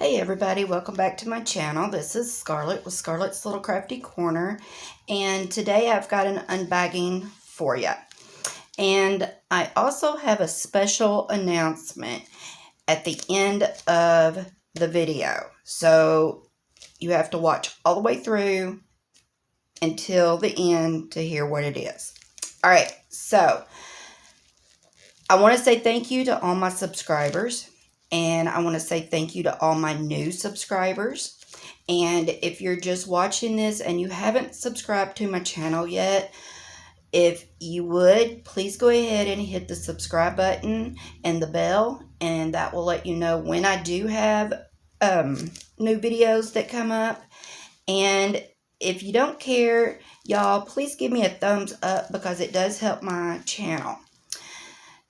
Hey everybody, welcome back to my channel. This is Scarlett with Scarlett's Little Crafty Corner, and today I've got an unbagging for you. And I also have a special announcement at the end of the video, so you have to watch all the way through until the end to hear what it is. Alright, so I want to say thank you to all my subscribers. And I want to say thank you to all my new subscribers. And if you're just watching this and you haven't subscribed to my channel yet, if you would, please go ahead and hit the subscribe button and the bell. And that will let you know when I do have new videos that come up. And if you don't care, y'all, please give me a thumbs up because it does help my channel.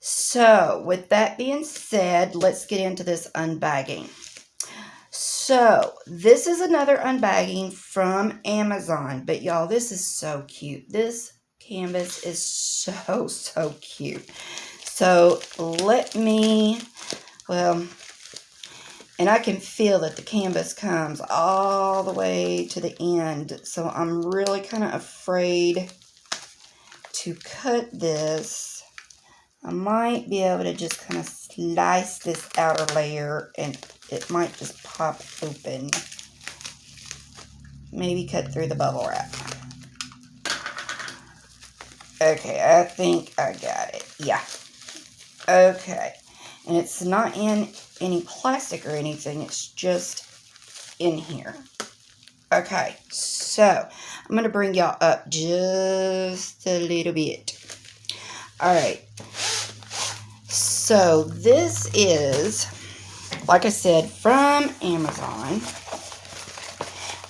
So, with that being said, let's get into this unbagging. So, this is another unbagging from Amazon. But, y'all, this is so cute. This canvas is so cute. So, let me, well, and I can feel that the canvas comes all the way to the end. So, I'm really kind of afraid to cut this. I might be able to just kind of slice this outer layer and it might just pop open. Maybe cut through the bubble wrap. Okay, I think I got it. Yeah. Okay. And it's not in any plastic or anything. It's just in here. Okay. So, I'm going to bring y'all up just a little bit. Alright. So this is, like I said, from Amazon.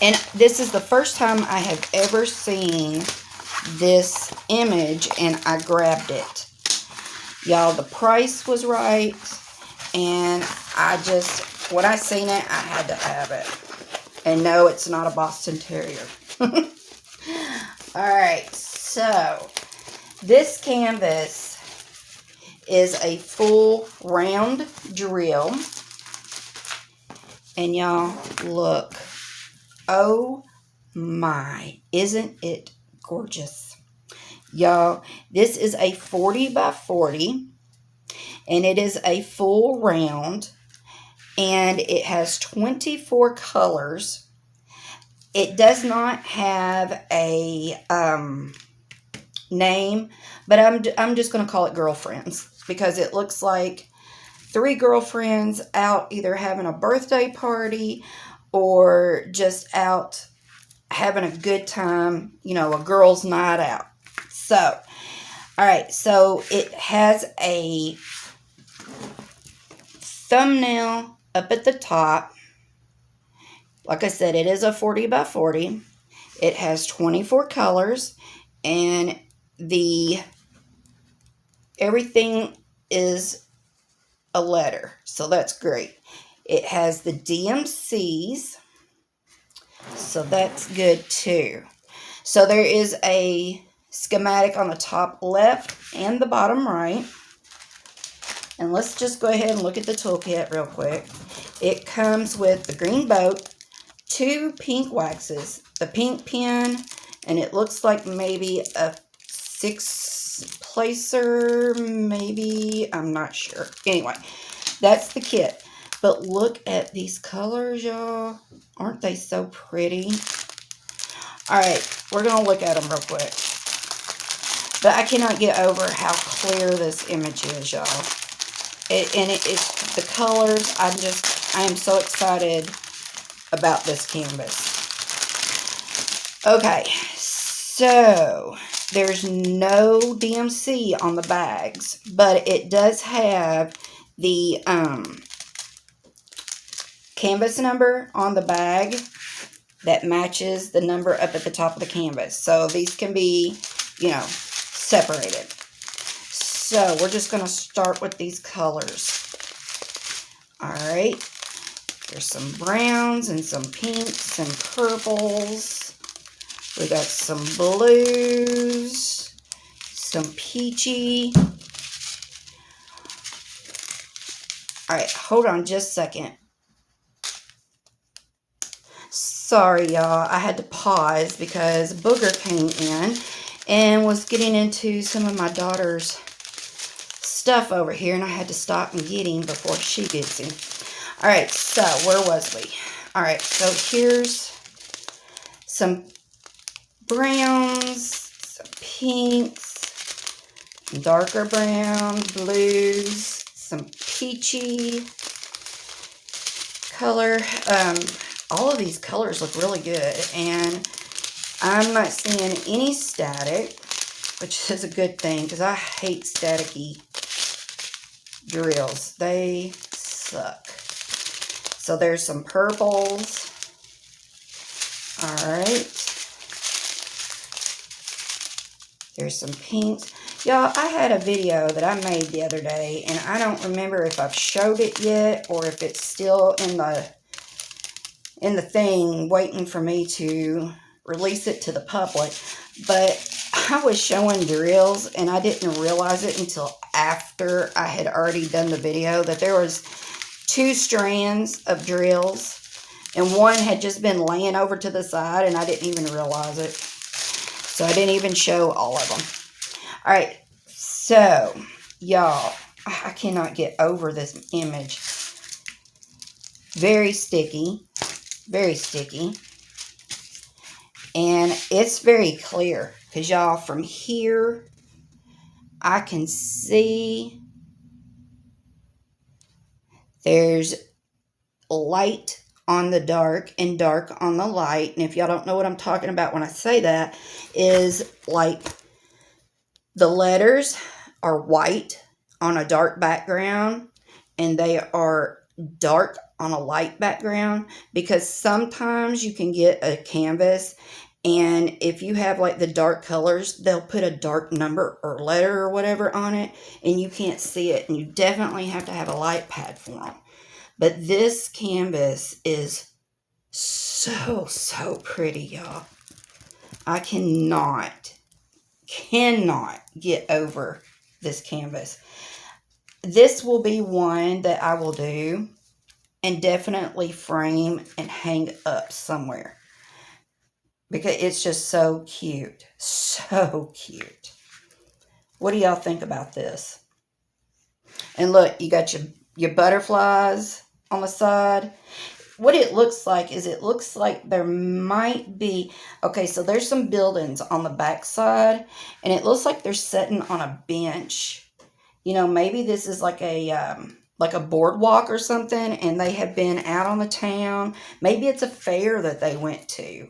And this is the first time I have ever seen this image and I grabbed it. Y'all, the price was right. And when I seen it, I had to have it. And no, it's not a Boston Terrier. Alright, so this canvas is a full round drill. And y'all, look. Oh my, isn't it gorgeous? Y'all, this is a 40 by 40. And it is a full round. And it has 24 colors. It does not have a name, but I'm just going to call it Girlfriends because it looks like 3 girlfriends out either having a birthday party or just out having a good time, you know, a girl's night out. So, all right, so it has a thumbnail up at the top. Like I said, it is a 40 by 40. It has 24 colors and everything is a letter, so that's great. It has the DMCs, so that's good too. So there is a schematic on the top left and the bottom right. And let's just go ahead and look at the toolkit real quick. It comes with the green boat, 2 pink waxes, the pink pen, and it looks like maybe a 6-placer, maybe, I'm not sure. Anyway, that's the kit. But look at these colors, y'all. Aren't they so pretty? Alright, we're going to look at them real quick. But I cannot get over how clear this image is, y'all. It's the colors. I am so excited about this canvas. Okay, so there's no DMC on the bags, but it does have the canvas number on the bag that matches the number up at the top of the canvas. So these can be, you know, separated. So we're just going to start with these colors. Alright, there's some browns and some pinks and purples. We got some blues, some peachy. Alright, hold on just a second. sorry, y'all. I had to pause because Booger came in and was getting into some of my daughter's stuff over here, and I had to stop and get him before she gets him. All right, so where was we? All right, so here's some browns, some pinks, darker brown, blues, some peachy color. All of these colors look really good, and I'm not seeing any static, which is a good thing because I hate staticky drills. They suck. So there's some purples. All right. There's some pinks. Y'all, I had a video that I made the other day, and I don't remember if I've showed it yet or if it's still in the thing waiting for me to release it to the public. But I was showing drills, and I didn't realize it until after I had already done the video that there was 2 strands of drills, and one had just been laying over to the side, and I didn't even realize it. So I didn't even show all of them. All right, so y'all, I cannot get over this image. Very sticky, very sticky. And it's very clear because y'all, from here, I can see there's light on the dark and dark on the light. And if y'all don't know what I'm talking about when I say that, is like the letters are white on a dark background and they are dark on a light background, because sometimes you can get a canvas and if you have like the dark colors, they'll put a dark number or letter or whatever on it and you can't see it, and you definitely have to have a light pad for them. But this canvas is so pretty, y'all. I cannot get over this canvas. This will be one that I will do and definitely frame and hang up somewhere because it's just so cute. So cute. What do y'all think about this? And look, you got your butterflies on the side. What it looks like is it looks like there might be, okay, so there's some buildings on the back side, and it looks like they're sitting on a bench. You know, maybe this is like a boardwalk or something, and they have been out on the town. Maybe it's a fair that they went to,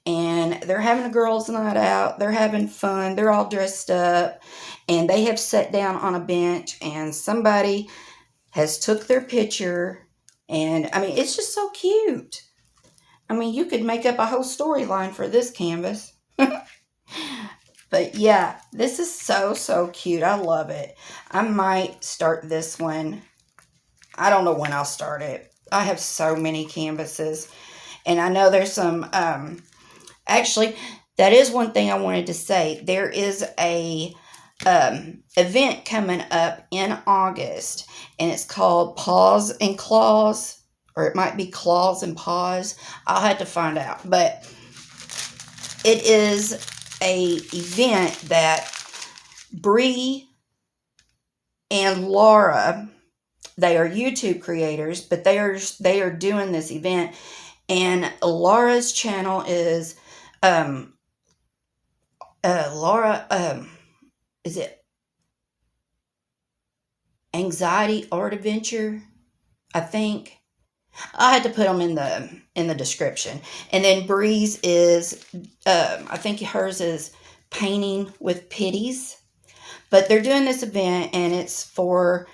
and they're having a girls' night out. They're having fun. They're all dressed up, and they have sat down on a bench, and somebody has took their picture. And I mean, it's just so cute. I mean, you could make up a whole storyline for this canvas. But yeah, this is so cute. I love it. I might start this one. I don't know when I'll start it. I have so many canvases. And I know there's some, actually, that is one thing I wanted to say. There is a event coming up in August, and it's called Paws and Claws, or it might be Claws and Paws. I'll have to find out, but it is a event that Bree and Laura, they are YouTube creators, but they are doing this event, and Laura's channel is Laura is it Anxiety Art Adventure? I think I had to put them in the description. And then Bree's is I think hers is Painting with Pities. But they're doing this event, and it's for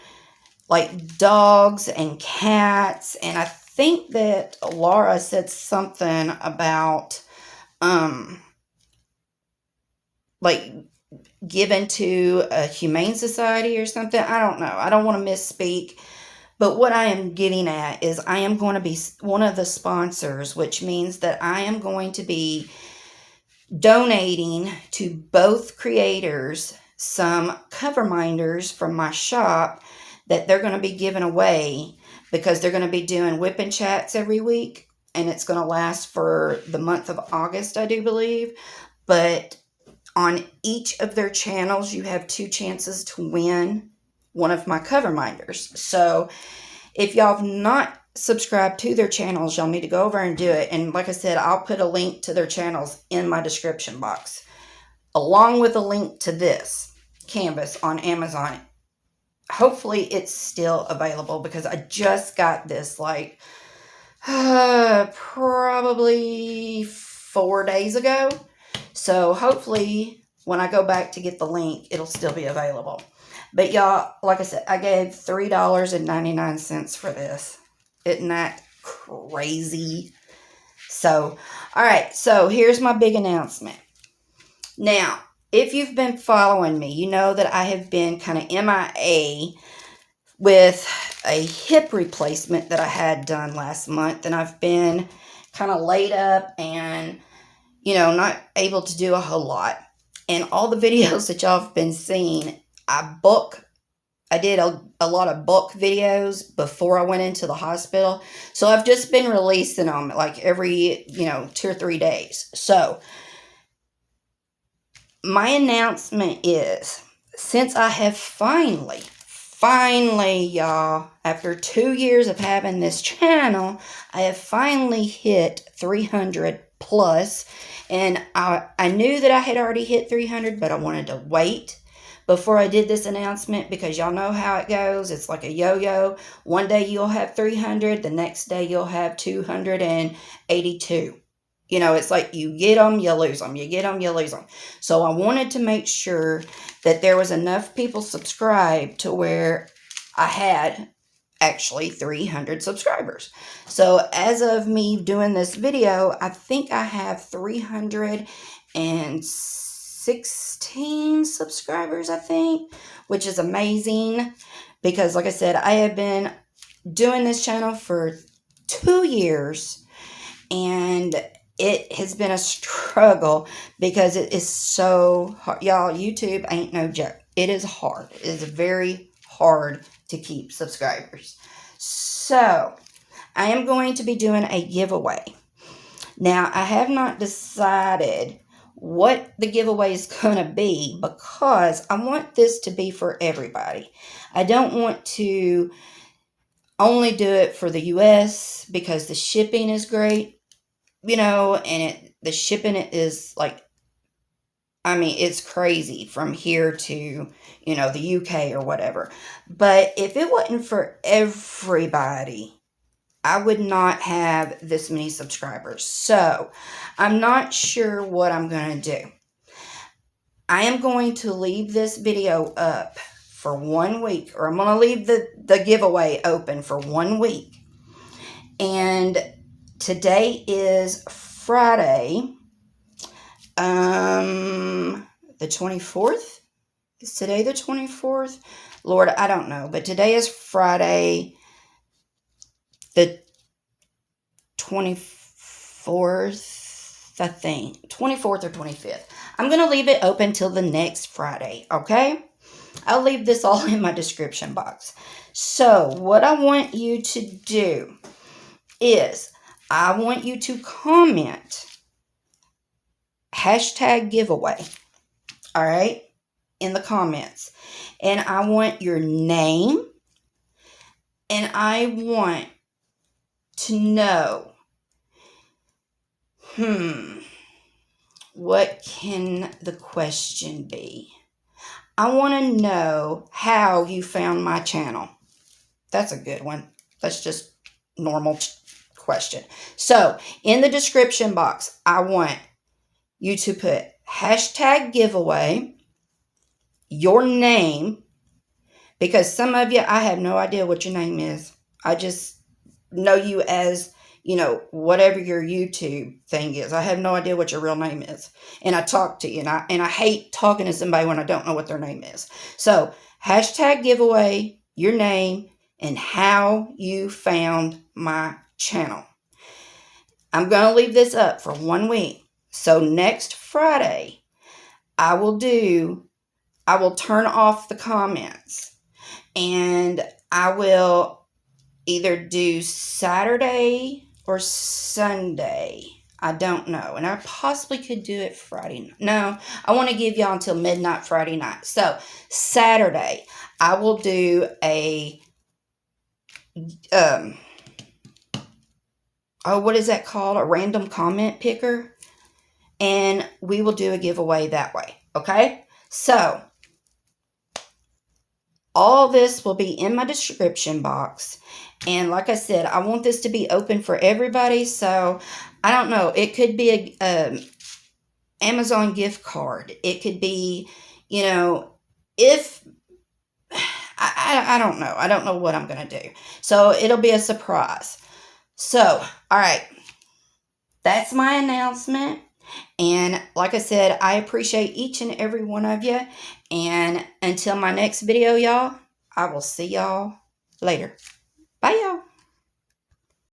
like dogs and cats. And I think that Laura said something about like given to a humane society or something. I don't know. I don't want to misspeak. But what I am getting at is I am going to be one of the sponsors, which means that I am going to be donating to both creators some cover minders from my shop that they're going to be giving away, because they're going to be doing whip and chats every week. and it's going to last for the month of August, I do believe. But on each of their channels, you have 2 chances to win one of my cover minders. So if y'all have not subscribed to their channels, y'all need to go over and do it. And like I said, I'll put a link to their channels in my description box, along with a link to this canvas on Amazon. Hopefully it's still available, because I just got this like probably 4 days ago. So hopefully when I go back to get the link, it'll still be available. But y'all, like I said, I gave $3.99 for this. Isn't that crazy? So, all right. So here's my big announcement. Now, if you've been following me, you know that I have been kind of MIA with a hip replacement that I had done last month. And I've been kind of laid up and, not able to do a whole lot. And all the videos that y'all have been seeing, I did a lot of bulk videos before I went into the hospital. So I've just been releasing them like every, 2 or 3 days. So my announcement is, since I have finally, y'all, after 2 years of having this channel, I have finally hit 300 plus. And I knew that I had already hit 300, but I wanted to wait before I did this announcement, because y'all know how it goes. It's like a yo-yo. One day you'll have 300, the next day you'll have 282. It's like you get them, you lose them. You get them, you lose them. So I wanted to make sure that there was enough people subscribed to where I had actually 300 subscribers. So as of me doing this video, I think I have 316 subscribers, I think, which is amazing, because like I said, I have been doing this channel for 2 years, and it has been a struggle because it is so hard. Y'all, YouTube ain't no joke. It is hard. It is very hard to keep subscribers. So I am going to be doing a giveaway. Now, I have not decided what the giveaway is going to be, because I want this to be for everybody. I don't want to only do it for the US, because the shipping is great, and the shipping is like, it's crazy from here to, the UK or whatever. But if it wasn't for everybody, I would not have this many subscribers. So I'm not sure what I'm going to do. I am going to leave this video up for 1 week, or I'm going to leave the giveaway open for 1 week. And today is Friday, the 24th. Is today the 24th? Lord, I don't know. But today is Friday, the 24th, I think. 24th or 25th. I'm going to leave it open till the next Friday, okay? I'll leave this all in my description box. So, what I want you to do is, I want you to comment #giveaway, all right, in the comments. And I want your name, and I want to know, what can the question be? I want to know how you found my channel. That's a good one. That's just normal question. So, in the description box, I want you to put #giveaway, your name, because some of you, I have no idea what your name is. I just know you as, whatever your YouTube thing is. I have no idea what your real name is. And I talk to you, and I hate talking to somebody when I don't know what their name is. So, #giveaway, your name, and how you found my channel. I'm going to leave this up for 1 week. So next Friday, I will turn off the comments, and I will either do Saturday or Sunday. I don't know. And I possibly could do it Friday night. No, I want to give y'all until midnight Friday night. So Saturday, I will do a, what is that called? A random comment picker. And we will do a giveaway that way. Okay? So all this will be in my description box. And like I said, I want this to be open for everybody. So I don't know. It could be a Amazon gift card. It could be, you know, if I don't know. I don't know what I'm going to do. So it'll be a surprise. So, all right. That's my announcement. And like I said, I appreciate each and every one of you. And until my next video, y'all, I will see y'all later. Bye, y'all.